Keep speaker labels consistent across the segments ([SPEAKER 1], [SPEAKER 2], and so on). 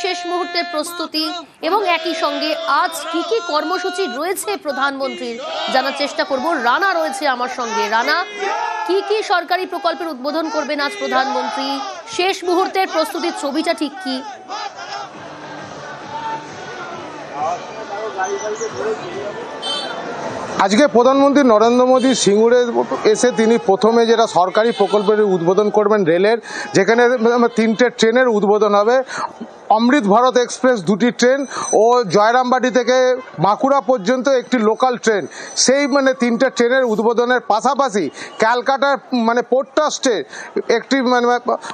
[SPEAKER 1] শেষ মুহূর্তের প্রস্তুতি এবং একই সঙ্গে আজ কি কি কর্মসূচি রয়েছে প্রধানমন্ত্রীর জানার চেষ্টা করব। রানা রয়েছে আমার সঙ্গে। রানা, কি কি সরকারি প্রকল্পের উদ্বোধন করবেন আজ প্রধানমন্ত্রী? শেষ মুহূর্তের প্রস্তুতির ছবিটা ঠিক কি?
[SPEAKER 2] আজকে প্রধানমন্ত্রী নরেন্দ্র মোদী সিঙ্গুরে এসে তিনি প্রথমে যেটা সরকারি প্রকল্পের উদ্বোধন করবেন রেলের, যেখানে 3টে ট্রেনের উদ্বোধন হবে। অমৃত ভারত এক্সপ্রেস 2টি ট্রেন ও জয়রামবাটি থেকে বাঁকুড়া পর্যন্ত একটি লোকাল ট্রেন, সেই 3টে ট্রেনের উদ্বোধনের পাশাপাশি ক্যালকাটার পোর্ট ট্রাস্টে একটি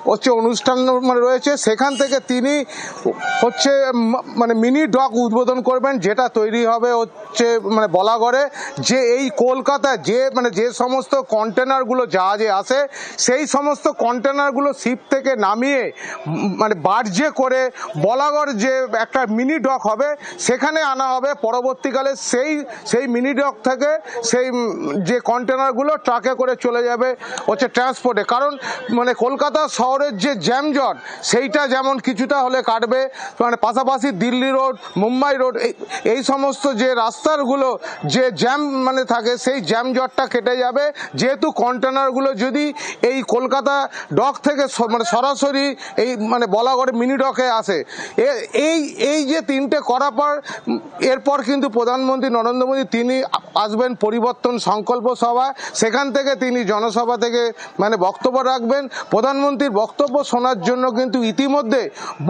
[SPEAKER 2] হচ্ছে অনুষ্ঠান রয়েছে। সেখান থেকে তিনি হচ্ছে মিনি ডক উদ্বোধন করবেন, যেটা তৈরি হবে হচ্ছে বলাগড়ে। যে এই কলকাতায় যে সমস্ত কন্টেনারগুলো জাহাজে আসে, সেই সমস্ত কন্টেনারগুলো শিপ থেকে নামিয়ে বার্জে করে বলাগড় যে একটা মিনি ডক হবে সেখানে আনা হবে। পরবর্তীকালে সেই মিনি ডক থেকে সেই যে কন্টেনারগুলো ট্রাকে করে চলে যাবে হচ্ছে ট্রান্সপোর্টে। কারণ কলকাতা শহরের যে জ্যামজট, সেইটা যেমন কিছুটা হলে কাটবে, পাশাপাশি দিল্লি রোড, মুম্বাই রোড, এই সমস্ত যে রাস্তাগুলো যে জ্যাম থাকে, সেই জ্যামজটটা কেটে যাবে। যেহেতু কন্টেনারগুলো যদি এই কলকাতা ডক থেকে সরাসরি এই বলাগড়ে মিনি ডকে আসে, এই যে 3টে করার পর এরপর কিন্তু প্রধানমন্ত্রী নরেন্দ্র মোদী তিনি আসবেন পরিবর্তন সংকল্প সভা। সেখান থেকে তিনি জনসভা থেকে বক্তব্য রাখবেন। প্রধানমন্ত্রীর বক্তব্য শোনার জন্য কিন্তু ইতিমধ্যে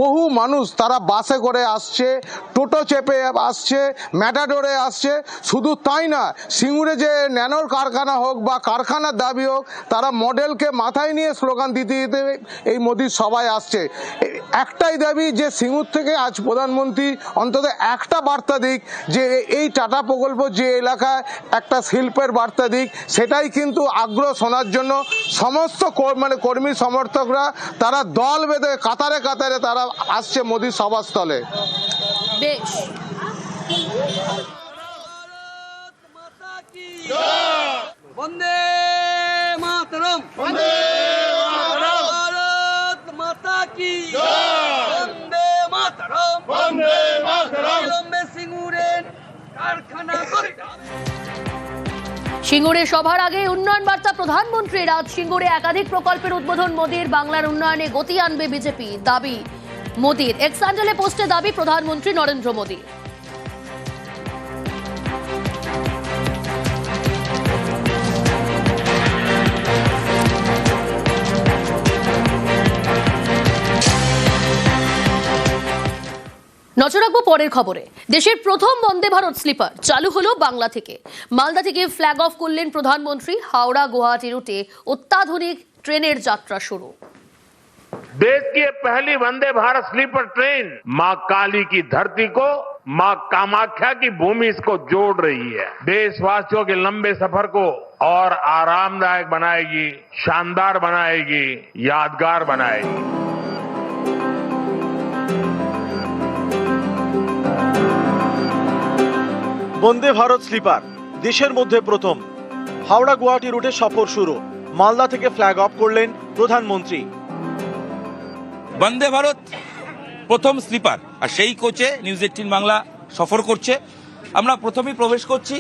[SPEAKER 2] বহু মানুষ তারা বাসে করে আসছে, টোটো চেপে আসছে, ম্যাটাডোরে আসছে। শুধু তাই না, সিঙ্গুরে যে ন্যানোর কারখানা হোক বা কারখানার দাবি হোক, তারা মডেলকে মাথায় নিয়ে স্লোগান দিতে দিতে এই মোদির সভায় আসছে। একটাই দাবি যে সিঙ্গুর থেকে আজ প্রধানমন্ত্রী অন্তত একটা বার্তা দিক, যে এই টাটা প্রকল্প যে এলাকায় একটা শিল্পের বার্তা দিক, সেটাই কিন্তু আগ্রহ শোনার জন্য সমস্ত কর্মী সমর্থকরা তারা দল বেঁধে কাতারে কাতারে তারা আসছে মোদির সভাস্থলে।
[SPEAKER 1] বেশ,
[SPEAKER 3] বন্দে মাতরম, বন্দে ভারত মাতা কি, বন্দে মাতরম, বন্দে মাতরম। লম্বে সিঙ্গুরের কারখানা করিডর।
[SPEAKER 1] সিঙ্গুরে সভার আগে উন্নয়ন বার্তা প্রধানমন্ত্রীর। আজ সিঙ্গুরে একাধিক প্রকল্পের উদ্বোধন মোদির। বাংলার উন্নয়নে গতি আনবে বিজেপি, দাবি মোদির। এক্স হ্যান্ডেলে পোস্টে দাবি প্রধানমন্ত্রী নরেন্দ্র মোদী। নজর রাখবো পরের খবরে। দেশের প্রথম বন্দে ভারত স্লিপার চালু হলো বাংলা থেকে। মালদা থেকে ফ্ল্যাগ অফ করলেন প্রধানমন্ত্রী। হাওড়া গুয়াহাটি রুটে অত্যাধুনিক ট্রেনের যাত্রা শুরু।
[SPEAKER 4] देश की ये पहली वंदे भारत स्लीपर ट्रेन मां काली की धरती को मां कामाख्या की भूमि इसको जोड़ रही है। देशवासियों के लंबे सफर को और आरामदायक बनाएगी, शानदार बनाएगी, यादगार बनाएगी।
[SPEAKER 5] বন্দে ভারত স্লিপার দেশের মধ্যে প্রথম। হাওড়া গুয়াহাটি রুটে সফর শুরু। মালদা থেকে ফ্ল্যাগ অফ করলেন প্রধানমন্ত্রী।
[SPEAKER 6] বন্দে ভারত প্রথম স্লিপার, আর সেই কোচে নিউজ 18 বাংলা সফর করছে। আমরা প্রথমেই প্রবেশ করছি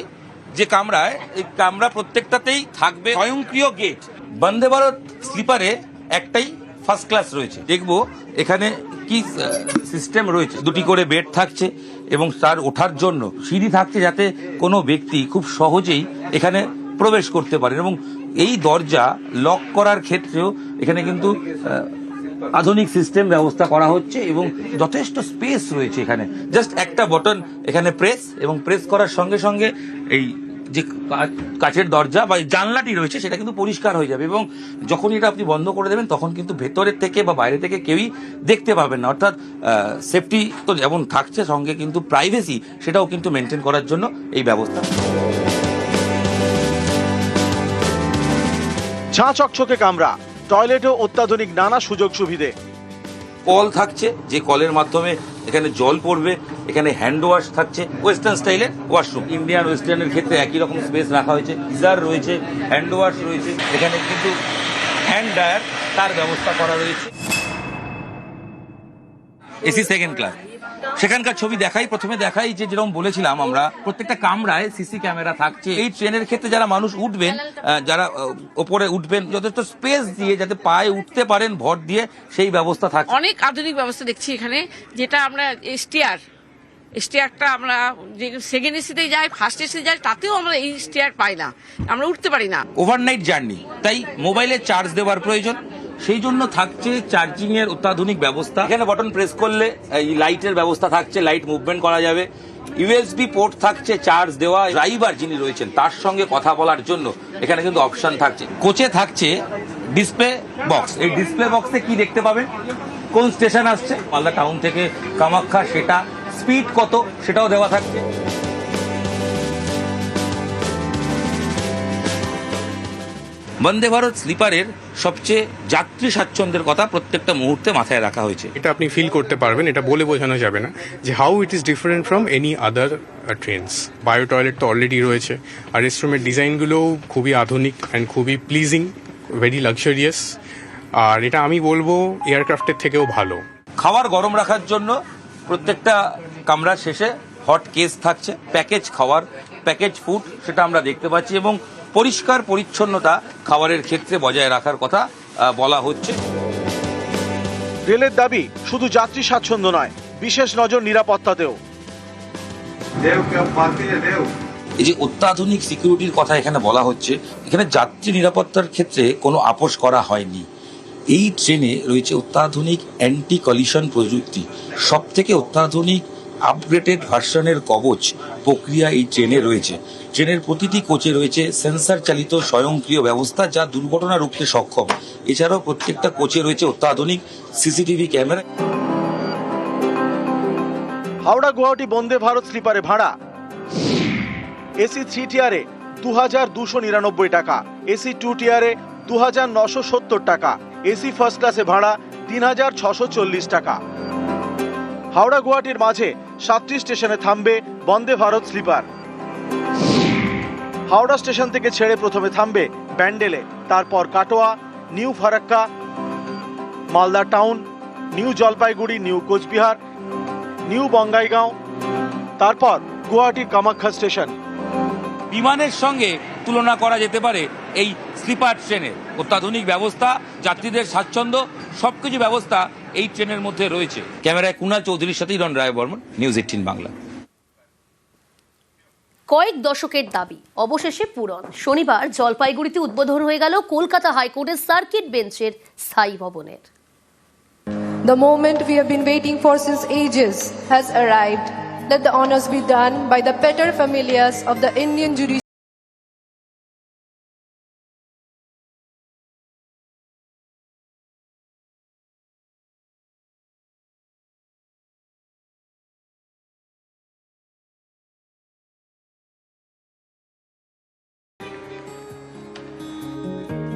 [SPEAKER 6] যে কামরায়, এই কামরা প্রত্যেকটাতেই থাকবে স্বয়ংক্রিয় গেট। বন্দে ভারত স্লিপারে একটাই ফার্স্ট ক্লাস রয়েছে। দেখবো এখানে কি সিস্টেম রয়েছে। 2টি করে বেড থাকছে এবং তার ওঠার জন্য সিঁড়ি থাকছে, যাতে কোনো ব্যক্তি খুব সহজেই এখানে প্রবেশ করতে পারে। এবং এই দরজা লক করার ক্ষেত্রেও এখানে কিন্তু আধুনিক সিস্টেম ব্যবস্থা করা হচ্ছে এবং যথেষ্ট স্পেস রয়েছে। এখানে জাস্ট একটা বটন এখানে প্রেস, এবং প্রেস করার সঙ্গে সঙ্গে এই যে কাচের দরজা বা জানলাটি রয়েছে সেটা কিন্তু পরিষ্কার হয়ে যাবে। এবং যখন এটা আপনি বন্ধ করে দেবেন, তখন কিন্তু ভেতরের থেকে বা বাইরে থেকে কেউই দেখতে পাবেন না। অর্থাৎ সেফটি তো যেমন থাকছে, সঙ্গে কিন্তু প্রাইভেসি সেটাও কিন্তু মেনটেন করার জন্য এই ব্যবস্থা।
[SPEAKER 5] ঝাঁ চকচকে কামরা, টয়লেটও অত্যাধুনিক নানা সুযোগ সুবিধে।
[SPEAKER 6] কল থাকছে, যে কলের মাধ্যমে এখানে জল পড়বে। এখানে হ্যান্ড ওয়াশ থাকছে, ওয়েস্টার্ন স্টাইলের ওয়াশরুম। ইন্ডিয়ান ওয়েস্টার্নের ক্ষেত্রে একই রকম স্পেস রাখা হয়েছে। গিজার রয়েছে, হ্যান্ড ওয়াশ রয়েছে, এখানে কিন্তু হ্যান্ড ড্রায়ার তার ব্যবস্থা করা রয়েছে। AC second class. সেখানকার ছবি প্রথমে দেখাই যে যেরকম বলেছিলাম আমরা, প্রত্যেকটা কামরায় সিসি ক্যামেরা থাকছে। এই ট্রেনের ক্ষেত্রে যারা মানুষ উঠবেন, যারা ওপরে উঠবেন, যথেষ্ট স্পেস দিয়ে যাতে পায়ে উঠতে পারেন ভর দিয়ে, সেই ব্যবস্থা থাকছে।
[SPEAKER 7] অনেক আধুনিক ব্যবস্থা দেখছি এখানে, যেটা আমরা স্টেয়ারটা আমরা যে সেকেন্ড এসিতে যাই, ফার্স্ট এসিতে যাই, তাতেও আমরা এই স্টেয়ার পাই না, আমরা উঠতে পারি না।
[SPEAKER 6] ওভারনাইট জার্নি, তাই মোবাইলে চার্জ দেওয়ার প্রয়োজন, সেই জন্য থাকছে চার্জিং এর অত্যাধুনিক ব্যবস্থা। এখানে বাটন প্রেস করলে এই লাইটের ব্যবস্থা থাকছে, লাইট মুভমেন্ট করা যাবে। ইউএসবি পোর্ট থাকছে চার্জ দেওয়া। ড্রাইভার যিনি রয়েছেন তার সঙ্গে কথা বলার জন্য এখানে কিন্তু অপশন থাকছে। কোচে থাকছে ডিসপ্লে বক্স। এই ডিসপ্লে বক্সে কি দেখতে পাবেন, কোন স্টেশন আসছে, মালদা টাউন থেকে কামাখ্যা, সেটা স্পিড কত সেটাও দেওয়া থাকছে। বন্দে ভারত স্লিপারের সবচেয়ে যাত্রী স্বাচ্ছন্দ্যের কথা প্রত্যেকটা মুহূর্তে মাথায় রাখা হয়েছে।
[SPEAKER 8] এটা আপনি ফিল করতে পারবেন, এটা বলে বোঝানো যাবে না যে how it is different from any other trains. Bio toilet তো অলরেডি রয়েছে, আর রেস্টরুমের ডিজাইনগুলোও খুবই আধুনিক অ্যান্ড খুবই প্লিজিং, ভেরি লাক্সারিয়াস। আর এটা আমি বলবো এয়ারক্রাফটের থেকেও ভালো।
[SPEAKER 6] খাবার গরম রাখার জন্য প্রত্যেকটা কামরার শেষে হট কেস থাকছে, প্যাকেজ খাবার, প্যাকেজ ফুড সেটা আমরা দেখতে পাচ্ছি, এবং পরিষ্কার পরিচ্ছন্নতা খাবারের ক্ষেত্রে বজায় রাখার কথা বলা হচ্ছে।
[SPEAKER 5] রেলের দাবি শুধু যাত্রী স্বাচ্ছন্দ্য নয়, বিশেষ নজর নিরাপত্তাতেও।
[SPEAKER 6] এই যে অত্যাধুনিক সিকিউরিটির কথা এখানে বলা হচ্ছে, এখানে যাত্রী নিরাপত্তার ক্ষেত্রে কোনো আপোষ করা হয়নি। এই ট্রেনে রয়েছে অত্যাধুনিক অ্যান্টি কলিশন প্রযুক্তি, সব থেকে অত্যাধুনিক আপগ্রেডেড ভার্সনের কবচ প্রক্রিয়া এই ট্রেনে রয়েছে। ট্রেনের প্রতিটি কোচে রয়েছে সেন্সর চালিত স্বয়ংক্রিয় ব্যবস্থা, যা দুর্ঘটনা রুখতে সক্ষম। এছাড়াও প্রত্যেকটা কোচে রয়েছে অত্যাধুনিক সিসিটিভি ক্যামেরা।
[SPEAKER 5] হাওড়া গুয়াহাটি বন্দে ভারত স্লিপারে ভাড়া এসি 3 টিয়ারে 2299 টাকা, এসি 2 টিয়ারে 2970 টাকা, এসি ফার্স্ট ক্লাসে ভাড়া 3640 টাকা। হাওড়া গুয়াহাটির মাঝে 7টি স্টেশনে থামবে বন্দে ভারত স্লিপার। হাওড়া স্টেশন থেকে ছেড়ে প্রথমে থামবে ব্যান্ডেলে, তারপর Katwa, new Farakka, Malda town, new Jalpaiguri, new Cooch Behar, new Bongaigaon, তারপর গুয়াহাটি কামাখ্যা স্টেশন।
[SPEAKER 6] বিমানের সঙ্গে তুলনা করা যেতে পারে এই স্লিপার ট্রেনের অত্যাধুনিক ব্যবস্থা, যাত্রীদের স্বাচ্ছন্দ্য, সবকিছু ব্যবস্থা এই ট্রেনের মধ্যে রয়েছে। ক্যামেরায় কুণাল চৌধুরীর সাথে হিরণ রায় বর্মন, নিউজ 18 বাংলা।
[SPEAKER 1] কয়েক দশকের দাবি অবশেষে পূরণ। শনিবার জলপাইগুড়িতে উদ্বোধন হয়ে গেল কলকাতা হাইকোর্টের সার্কিট বেঞ্চের স্থায়ী ভবনের।
[SPEAKER 9] The moment we have been waiting for since ages has arrived. Let the honors be done by the paterfamilias of the Indian judiciary.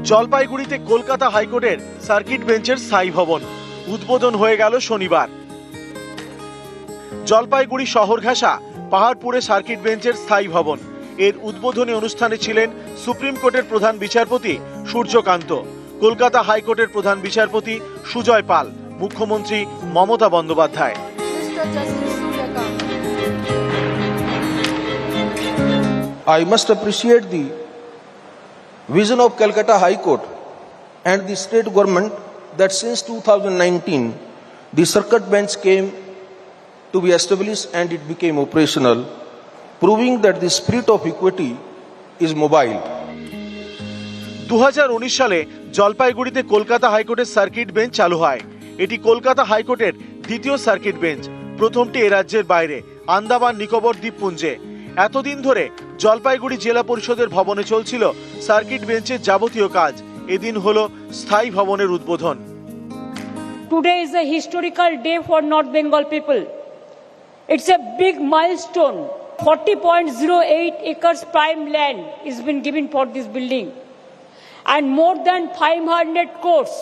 [SPEAKER 5] জলপাইগুড়িতে কলকাতা হাইকোর্টের সার্কিট বেঞ্চের স্থায়ী ভবন উদ্বোধন হয়ে গেল শনিবার। জলপাইগুড়ি শহর ঘেঁষা পাহাড়পুরে সার্কিট বেঞ্চের স্থায়ী ভবন। এর উদ্বোধনী অনুষ্ঠানে ছিলেন সুপ্রিম কোর্টের প্রধান বিচারপতি সূর্যকান্ত, কলকাতা হাইকোর্টের প্রধান বিচারপতি সুজয় পাল, মুখ্যমন্ত্রী Mamata Bandyopadhyay.
[SPEAKER 10] I must appreciate the vision of Calcutta High Court and the state government that since 2019 the circuit bench came to be established and it became operational, proving that the spirit of equity is mobile.
[SPEAKER 5] 2019 সালে জলপাইগুড়িতে কলকাতা হাইকোর্টের circuit bench চালু হয়। এটি কলকাতা হাইকোর্টের দ্বিতীয় circuit bench, প্রথমটি এ রাজ্যের বাইরে আন্দামান নিকোবর দ্বীপপুঞ্জে। এতদিন ধরে জলপাইগুড়ি জেলা পরিষদের ভবনে চলছিল সার্কিট বেঞ্চের যাবতীয় কাজ। এদিন হলো স্থায়ী ভবনের উদ্বোধন।
[SPEAKER 11] Today is a historical day for North Bengal people. It's a big milestone. 40.08 acres prime land has been given for this building, and more than 500 crores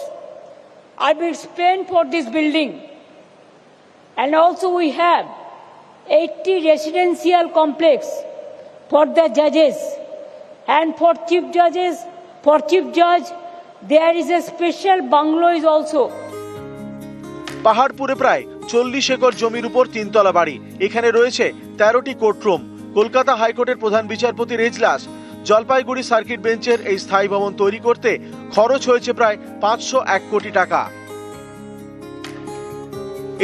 [SPEAKER 11] are being spent for this building. And also we have 80 residential complex for the judges, and for chief judge there is a special bungalow is also.
[SPEAKER 5] পাহাড়পুরে প্রায় 40 acre জমির উপর 3 তলা বাড়ি। এখানে রয়েছে 13টি courtroom. Kolkata হাইকোর্টের প্রধান বিচারপতির এজলাস। জলপাইগুড়ি সার্কিট বেঞ্চের এই স্থায়ী ভবন তৈরি করতে খরচ হয়েছে প্রায় 501 কোটি টাকা।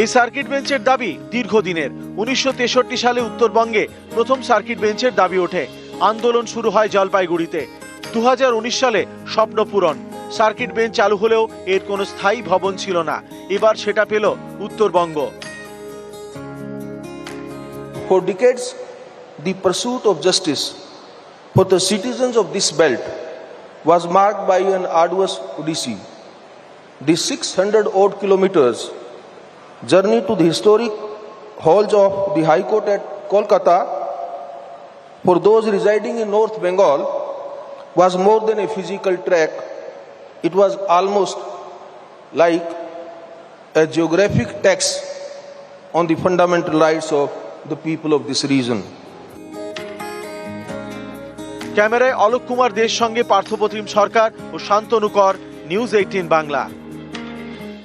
[SPEAKER 5] এই সার্কিট বেঞ্চের দাবি দীর্ঘদিনের। 1963 সালে উত্তরবঙ্গে প্রথম সার্কিট বেঞ্চের দাবি ওঠে। আন্দোলন শুরু হয় জলপাইগুড়িতে। 2019 সালে স্বপ্ন পূরণ। সার্কিট বেঞ্চ চালু হলেও এর কোনো স্থায়ী ভবন ছিল না। এবার সেটা পেল Uttarbanga.
[SPEAKER 10] For decades, the pursuit of justice for the citizens of this belt was marked by an arduous odyssey. The 600-odd kilometers journey to the historic halls of the High Court at Kolkata for those residing in North Bengal was more than a physical trek. It was almost like a geographic tax on the fundamental rights of the people of this region.
[SPEAKER 5] ক্যামেরায় অলোক কুমার দের সঙ্গে পার্থপ্রতিম সরকার ও শান্তনু কর, news 18 Bangla.